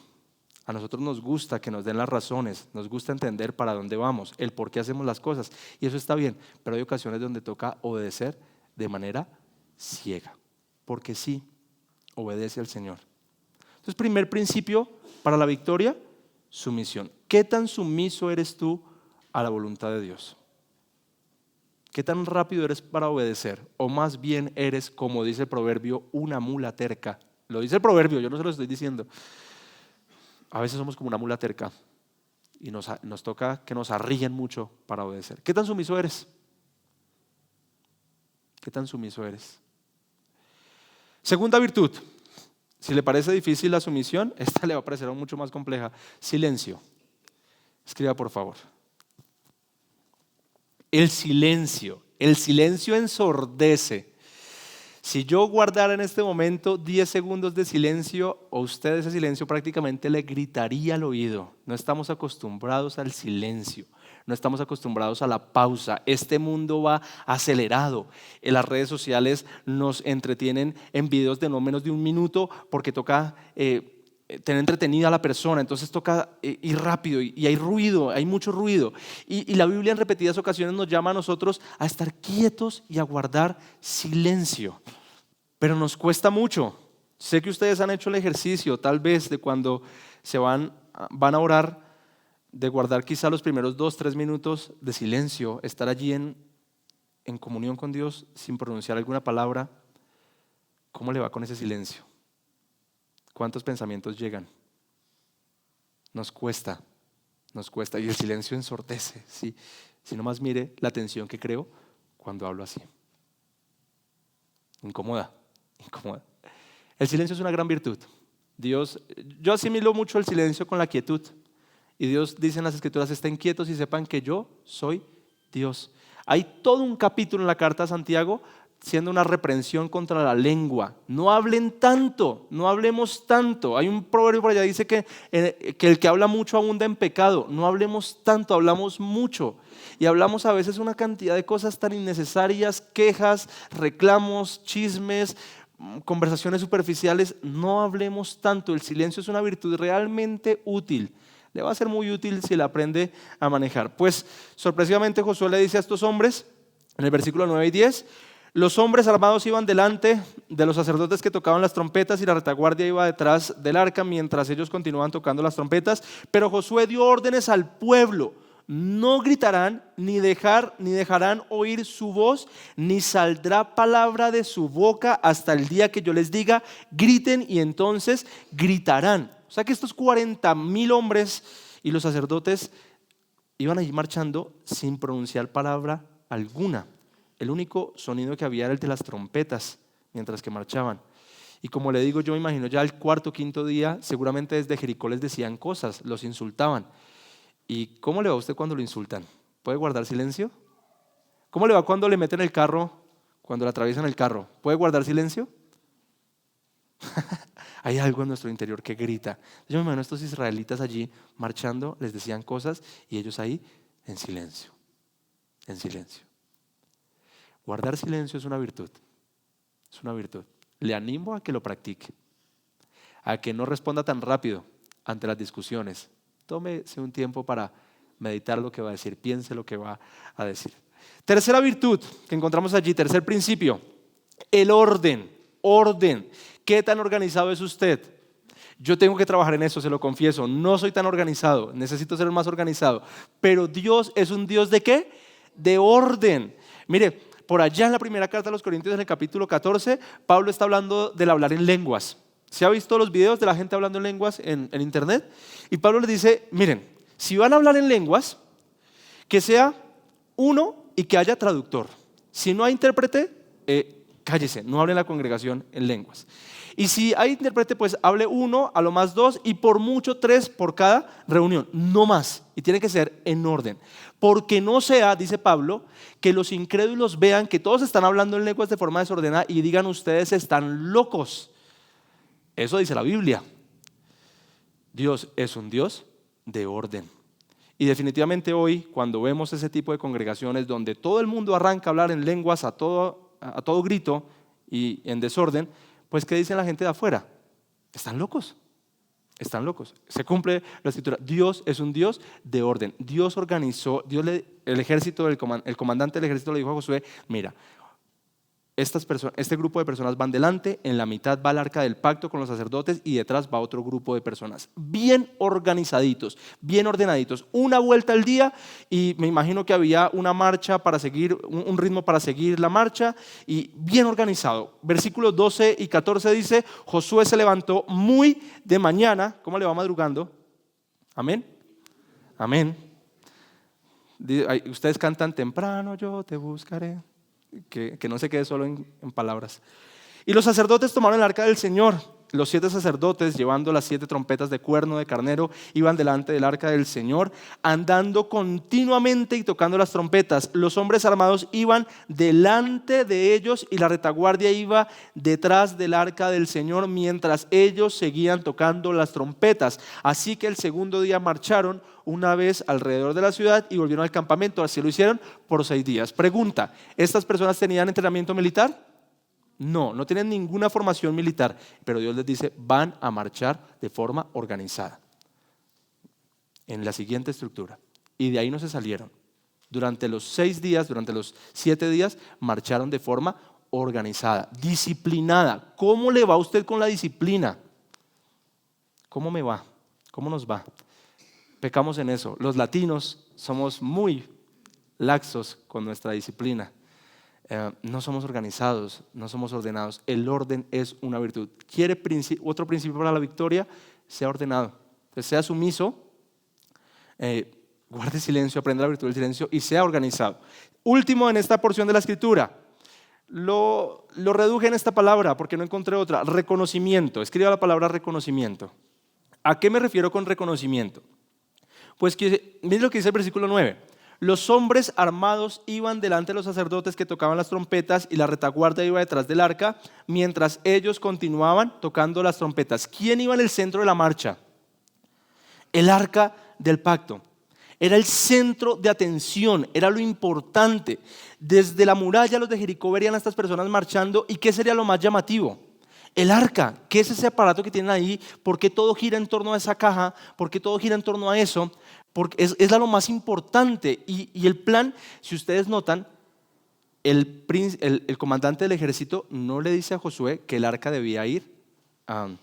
A nosotros nos gusta que nos den las razones, nos gusta entender para dónde vamos, el por qué hacemos las cosas, y eso está bien, pero hay ocasiones donde toca obedecer de manera ciega, porque sí, obedece al Señor. Entonces, primer principio para la victoria, sumisión. ¿Qué tan sumiso eres tú a la voluntad de Dios? ¿Qué tan rápido eres para obedecer? O más bien eres, como dice el proverbio, una mula terca. Lo dice el proverbio, yo no se lo estoy diciendo. A veces somos como una mula terca y nos toca que nos arríen mucho para obedecer. ¿Qué tan sumiso eres? ¿Qué tan sumiso eres? Segunda virtud. Si le parece difícil la sumisión, esta le va a parecer aún mucho más compleja. Silencio. Escriba, por favor. El silencio ensordece. Si yo guardara en este momento 10 segundos de silencio, a usted ese silencio prácticamente le gritaría al oído. No estamos acostumbrados al silencio, no estamos acostumbrados a la pausa. Este mundo va acelerado. En las redes sociales nos entretienen en videos de no menos de un minuto porque toca tener entretenida a la persona, entonces toca ir rápido y hay ruido, hay mucho ruido. Y la Biblia en repetidas ocasiones nos llama a nosotros a estar quietos y a guardar silencio. Pero nos cuesta mucho. Sé que ustedes han hecho el ejercicio, tal vez, de cuando se van a orar, de guardar quizá los primeros 2-3 minutos de silencio, estar allí en comunión con Dios sin pronunciar alguna palabra. ¿Cómo le va con ese silencio? ¿Cuántos pensamientos llegan? Nos cuesta y el silencio ensordece. ¿Sí? Si nomás mire la tensión que creo cuando hablo así. Incomoda. El silencio es una gran virtud. Yo asimilo mucho el silencio con la quietud. Y Dios dice en las Escrituras, estén quietos y sepan que yo soy Dios. Hay todo un capítulo en la carta a Santiago siendo una reprensión contra la lengua. No hablen tanto, no hablemos tanto. Hay un proverbio por allá que dice que el que habla mucho abunda en pecado. No hablemos tanto, hablamos mucho. Y hablamos a veces una cantidad de cosas tan innecesarias, quejas, reclamos, chismes, conversaciones superficiales. No hablemos tanto. El silencio es una virtud realmente útil. Le va a ser muy útil si la aprende a manejar. Pues sorpresivamente Josué le dice a estos hombres, en el versículo 9 y 10, los hombres armados iban delante de los sacerdotes que tocaban las trompetas y la retaguardia iba detrás del arca mientras ellos continuaban tocando las trompetas. Pero Josué dio órdenes al pueblo: no gritarán ni dejarán oír su voz, ni saldrá palabra de su boca hasta el día que yo les diga, griten, y entonces gritarán. O sea que estos 40,000 hombres y los sacerdotes iban allí marchando sin pronunciar palabra alguna. El único sonido que había era el de las trompetas mientras que marchaban. Y como le digo, yo me imagino ya el cuarto o quinto día, seguramente desde Jericó les decían cosas, los insultaban. ¿Y cómo le va a usted cuando lo insultan? ¿Puede guardar silencio? ¿Cómo le va cuando le meten el carro, cuando le atraviesan el carro? ¿Puede guardar silencio? Hay algo en nuestro interior que grita. Yo me imagino a estos israelitas allí marchando, les decían cosas y ellos ahí en silencio, en silencio. Guardar silencio es una virtud, es una virtud. Le animo a que lo practique, a que no responda tan rápido ante las discusiones. Tómese un tiempo para meditar lo que va a decir, piense lo que va a decir. Tercera virtud que encontramos allí, tercer principio, el orden. Orden. ¿Qué tan organizado es usted? Yo tengo que trabajar en eso, se lo confieso. No soy tan organizado, necesito ser más organizado. Pero Dios es un Dios ¿de qué? De orden. Mire, por allá en la primera carta a los Corintios, en el capítulo 14, Pablo está hablando del hablar en lenguas. ¿Se ha visto los videos de la gente hablando en lenguas en internet? Y Pablo les dice, miren, si van a hablar en lenguas, que sea uno y que haya traductor. Si no hay intérprete, cállese, no hable en la congregación en lenguas. Y si hay intérprete, pues hable uno, a lo más dos, y por mucho 3 por cada reunión, no más. Y tiene que ser en orden. Porque no sea, dice Pablo, que los incrédulos vean que todos están hablando en lenguas de forma desordenada y digan ustedes están locos. Eso dice la Biblia. Dios es un Dios de orden. Y definitivamente hoy, cuando vemos ese tipo de congregaciones donde todo el mundo arranca a hablar en lenguas a todo grito y en desorden, pues ¿qué dice la gente de afuera? Están locos, están locos. Se cumple la escritura. Dios es un Dios de orden. Dios organizó, el ejército, el comandante del ejército le dijo a Josué, mira, este grupo de personas van delante, en la mitad va el arca del pacto con los sacerdotes y detrás va otro grupo de personas. Bien organizaditos, bien ordenaditos. Una vuelta al día y me imagino que había una marcha para seguir, un ritmo para seguir la marcha y bien organizado. Versículos 12 y 14 dice, Josué se levantó muy de mañana. ¿Cómo le va madrugando? Amén. Amén. Ustedes cantan temprano, yo te buscaré. Que no se quede solo en palabras. Y los sacerdotes tomaron el arca del Señor. Los 7 sacerdotes, llevando las 7 trompetas de cuerno de carnero, iban delante del arca del Señor, andando continuamente y tocando las trompetas. Los hombres armados iban delante de ellos y la retaguardia iba detrás del arca del Señor, mientras ellos seguían tocando las trompetas. Así que el segundo día marcharon una vez alrededor de la ciudad y volvieron al campamento. Así lo hicieron por 6 días. Pregunta, ¿estas personas tenían entrenamiento militar? No tienen ninguna formación militar, pero Dios les dice, van a marchar de forma organizada, en la siguiente estructura. Y de ahí no se salieron. Durante los 6 días, durante los 7 días, marcharon de forma organizada, disciplinada. ¿Cómo le va a usted con la disciplina? ¿Cómo me va? ¿Cómo nos va? Pecamos en eso. Los latinos somos muy laxos con nuestra disciplina. No somos organizados, no somos ordenados. El orden es una virtud. ¿Quiere otro principio para la victoria? Sea ordenado. Entonces, sea sumiso, guarde silencio, aprenda la virtud del silencio y sea organizado. Último en esta porción de la escritura, lo reduje en esta palabra porque no encontré otra. Reconocimiento. Escriba la palabra reconocimiento. ¿A qué me refiero con reconocimiento? Pues mire lo que dice el versículo 9. Los hombres armados iban delante de los sacerdotes que tocaban las trompetas y la retaguardia iba detrás del arca mientras ellos continuaban tocando las trompetas. ¿Quién iba en el centro de la marcha? El arca del pacto. Era el centro de atención, era lo importante. Desde la muralla los de Jericó verían a estas personas marchando y ¿qué sería lo más llamativo? El arca. ¿Qué es ese aparato que tienen ahí? ¿Por qué todo gira en torno a esa caja? ¿Por qué todo gira en torno a eso? Porque es lo más importante. Y el plan, si ustedes notan, el comandante del ejército no le dice a Josué que el arca debía ir en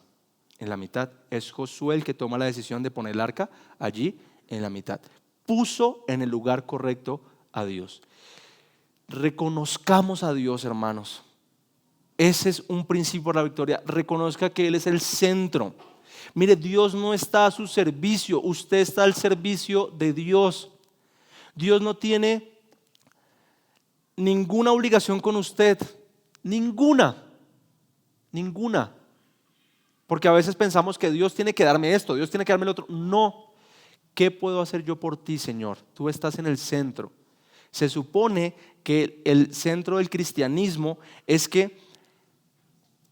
la mitad. Es Josué el que toma la decisión de poner el arca allí en la mitad. Puso en el lugar correcto a Dios. Reconozcamos a Dios, hermanos. Ese es un principio de la victoria. Reconozca que Él es el centro. Mire, Dios no está a su servicio, usted está al servicio de Dios. Dios no tiene ninguna obligación con usted, ninguna. Porque a veces pensamos que Dios tiene que darme esto, Dios tiene que darme lo otro. No. ¿Qué puedo hacer yo por ti, Señor? Tú estás en el centro. Se supone que el centro del cristianismo es que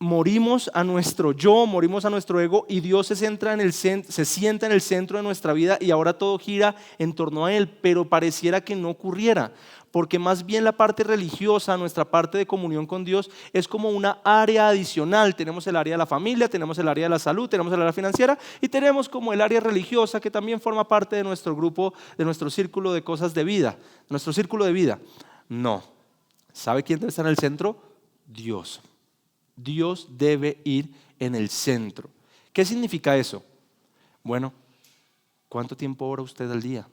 morimos a nuestro yo, morimos a nuestro ego y Dios se sienta en el centro de nuestra vida y ahora todo gira en torno a Él, pero pareciera que no ocurriera, porque más bien la parte religiosa, nuestra parte de comunión con Dios es como una área adicional. Tenemos el área de la familia, tenemos el área de la salud, tenemos el área financiera y tenemos como el área religiosa que también forma parte de nuestro grupo, de nuestro círculo de cosas de vida, nuestro círculo de vida. No. ¿Sabe quién debe estar en el centro? Dios. Dios debe ir en el centro. ¿Qué significa eso? Bueno, ¿cuánto tiempo ora usted al día?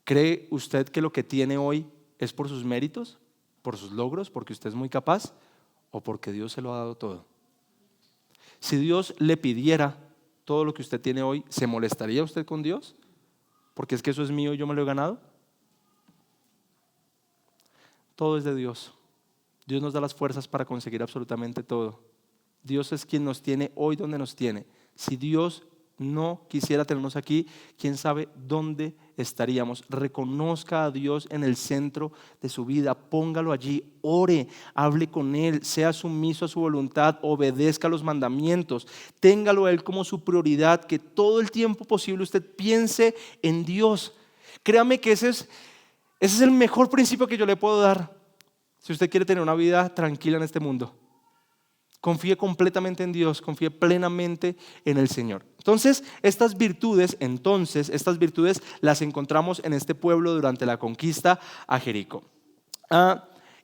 ¿Cree usted que lo que tiene hoy es por sus méritos, por sus logros, porque usted es muy capaz o porque Dios se lo ha dado todo? Si Dios le pidiera todo lo que usted tiene hoy, ¿se molestaría usted con Dios? Porque es que eso es mío y yo me lo he ganado. Todo es de Dios. Dios nos da las fuerzas para conseguir absolutamente todo. Dios es quien nos tiene hoy donde nos tiene. Si Dios no quisiera tenernos aquí, quién sabe dónde estaríamos. Reconozca a Dios en el centro de su vida, póngalo allí, ore, hable con Él, sea sumiso a su voluntad, obedezca los mandamientos, téngalo a Él como su prioridad, que todo el tiempo posible usted piense en Dios. Créame que ese es el mejor principio que yo le puedo dar. Si usted quiere tener una vida tranquila en este mundo, confíe completamente en Dios, confíe plenamente en el Señor. Entonces estas virtudes las encontramos en este pueblo durante la conquista a Jericó.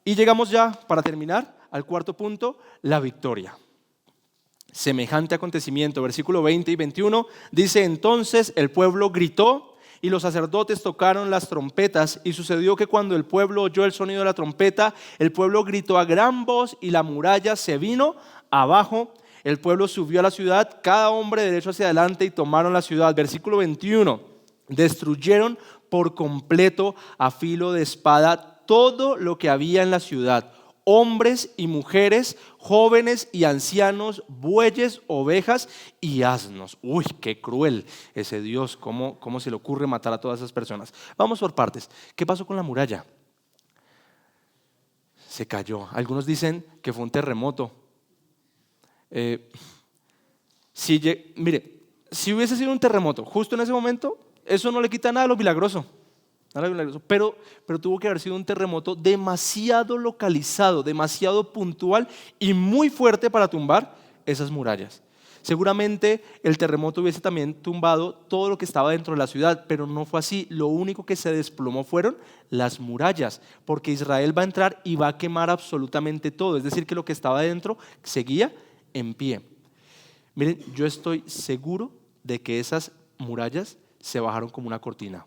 Y llegamos ya, para terminar, al cuarto punto, la victoria. Semejante acontecimiento, versículo 20 y 21, dice: entonces el pueblo gritó y los sacerdotes tocaron las trompetas, y sucedió que cuando el pueblo oyó el sonido de la trompeta, el pueblo gritó a gran voz y la muralla se vino abajo. El pueblo subió a la ciudad, cada hombre derecho hacia adelante, y tomaron la ciudad. Versículo 21, destruyeron por completo a filo de espada todo lo que había en la ciudad, hombres y mujeres, jóvenes y ancianos, bueyes, ovejas y asnos. Uy, qué cruel ese Dios, cómo se le ocurre matar a todas esas personas. Vamos por partes. ¿Qué pasó con la muralla? Se cayó. Algunos dicen que fue un terremoto. Mire, si hubiese sido un terremoto justo en ese momento, eso no le quita nada de lo milagroso. Pero tuvo que haber sido un terremoto demasiado localizado, demasiado puntual y muy fuerte para tumbar esas murallas. Seguramente el terremoto hubiese también tumbado todo lo que estaba dentro de la ciudad, pero no fue así. Lo único que se desplomó fueron las murallas, porque Israel va a entrar y va a quemar absolutamente todo. Es decir, que lo que estaba dentro seguía en pie. Miren, yo estoy seguro de que esas murallas se bajaron como una cortina,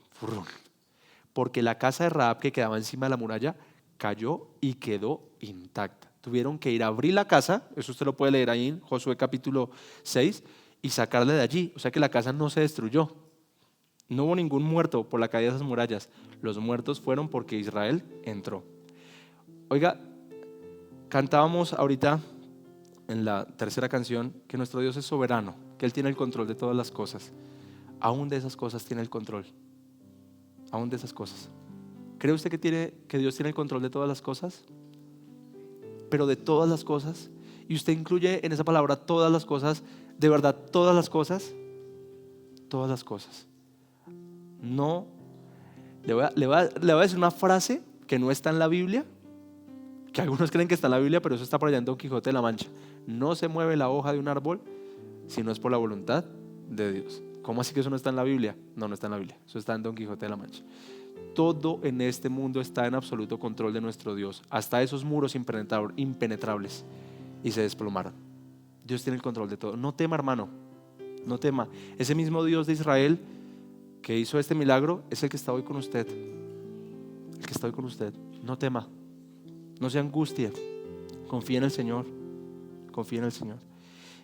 porque la casa de Rahab, que quedaba encima de la muralla, cayó y quedó intacta. Tuvieron que ir a abrir la casa, eso usted lo puede leer ahí en Josué capítulo 6, y sacarla de allí. O sea que la casa no se destruyó. No hubo ningún muerto por la caída de esas murallas. Los muertos fueron porque Israel entró. Oiga, cantábamos ahorita en la tercera canción que nuestro Dios es soberano, que Él tiene el control de todas las cosas. Aún de esas cosas tiene el control. Aún de esas cosas. ¿Cree usted que Dios tiene el control de todas las cosas? Pero de todas las cosas. Y usted incluye en esa palabra todas las cosas. De verdad, todas las cosas. Todas las cosas. No. Le voy a decir una frase que no está en la Biblia, que algunos creen que está en la Biblia, pero eso está por allá en Don Quijote de la Mancha. No se mueve la hoja de un árbol si no es por la voluntad de Dios. ¿Cómo así que eso no está en la Biblia? No está en la Biblia, eso está en Don Quijote de la Mancha. Todo en este mundo está en absoluto control de nuestro Dios, hasta esos muros impenetrables, y se desplomaron. Dios tiene el control de todo. No tema, hermano, no tema. Ese mismo Dios de Israel que hizo este milagro es el que está hoy con usted. El que está hoy con usted. No tema, no se angustie, confíe en el Señor, confíe en el Señor.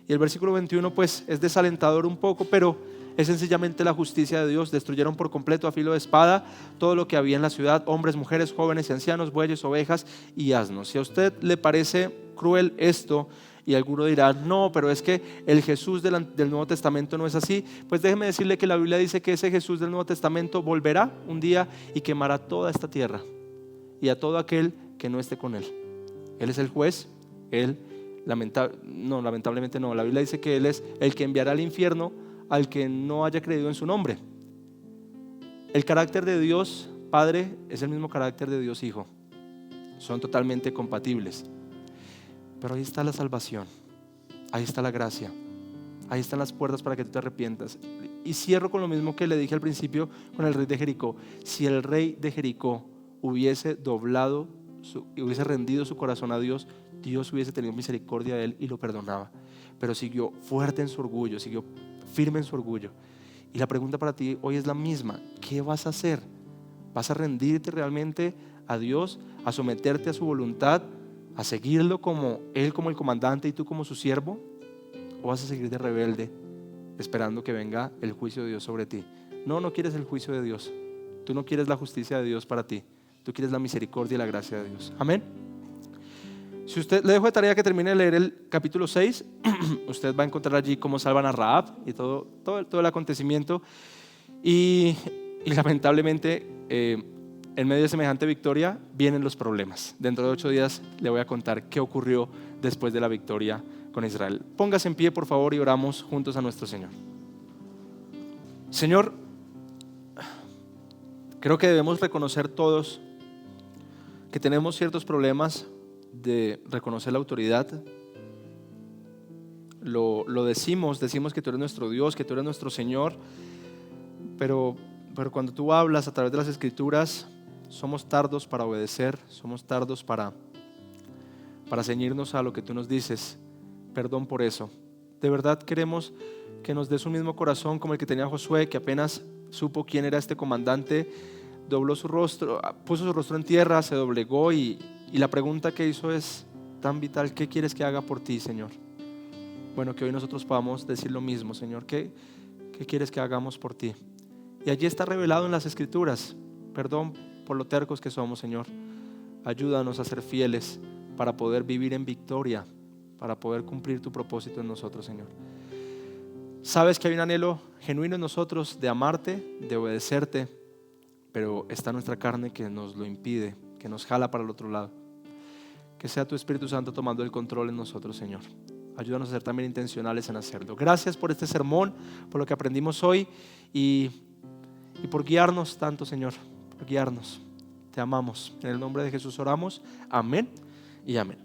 Y el versículo 21 pues es desalentador un poco, pero es sencillamente la justicia de Dios. Destruyeron por completo a filo de espada todo lo que había en la ciudad, hombres, mujeres, jóvenes y ancianos, bueyes, ovejas y asnos. Si a usted le parece cruel esto, y alguno dirá, no, pero es que el Jesús del Nuevo Testamento no es así, pues déjeme decirle que la Biblia dice que ese Jesús del Nuevo Testamento volverá un día y quemará toda esta tierra y a todo aquel que no esté con Él. Él es el juez, Él, lamentablemente no, la Biblia dice que Él es el que enviará al infierno al que no haya creído en su nombre. El carácter de Dios Padre es el mismo carácter de Dios Hijo. Son totalmente compatibles. Pero ahí está la salvación, ahí está la gracia, ahí están las puertas para que tú te arrepientas. Y cierro con lo mismo que le dije al principio con el rey de Jericó. Si el rey de Jericó hubiese hubiese rendido su corazón a Dios, Dios hubiese tenido misericordia de él y lo perdonaba. Pero siguió fuerte en su orgullo, siguió firme en su orgullo. Y la pregunta para ti hoy es la misma: ¿qué vas a hacer? ¿Vas a rendirte realmente a Dios, a someterte a su voluntad, a seguirlo como Él como el comandante y tú como su siervo? ¿O vas a seguir de rebelde esperando que venga el juicio de Dios sobre ti? No quieres el juicio de Dios. Tú no quieres la justicia de Dios para ti. Tú quieres la misericordia y la gracia de Dios. Amén. Si usted le dejo de tarea que termine de leer el capítulo 6, usted va a encontrar allí cómo salvan a Rahab y todo el acontecimiento. Y lamentablemente, en medio de semejante victoria vienen los problemas. Dentro de 8 días le voy a contar qué ocurrió después de la victoria con Israel. Póngase en pie, por favor, y oramos juntos a nuestro Señor. Señor, creo que debemos reconocer todos que tenemos ciertos problemas de reconocer la autoridad. Lo decimos que tú eres nuestro Dios, que tú eres nuestro Señor, pero cuando tú hablas a través de las Escrituras, somos tardos para obedecer, somos tardos para ceñirnos a lo que tú nos dices. Perdón por eso. De verdad queremos que nos des un mismo corazón como el que tenía Josué, que apenas supo quién era este comandante, dobló su rostro, puso su rostro en tierra, se doblegó y la pregunta que hizo es tan vital: ¿qué quieres que haga por ti, Señor? Bueno, que hoy nosotros podamos decir lo mismo, Señor. ¿Qué quieres que hagamos por ti? Y allí está revelado en las Escrituras. Perdón por lo tercos que somos, Señor. Ayúdanos a ser fieles para poder vivir en victoria, para poder cumplir tu propósito en nosotros, Señor. Sabes que hay un anhelo genuino en nosotros de amarte, de obedecerte, pero está nuestra carne que nos lo impide, que nos jala para el otro lado. Que sea tu Espíritu Santo tomando el control en nosotros, Señor. Ayúdanos a ser también intencionales en hacerlo. Gracias por este sermón, por lo que aprendimos hoy y por guiarnos tanto, Señor, por guiarnos. Te amamos. En el nombre de Jesús oramos. Amén y amén.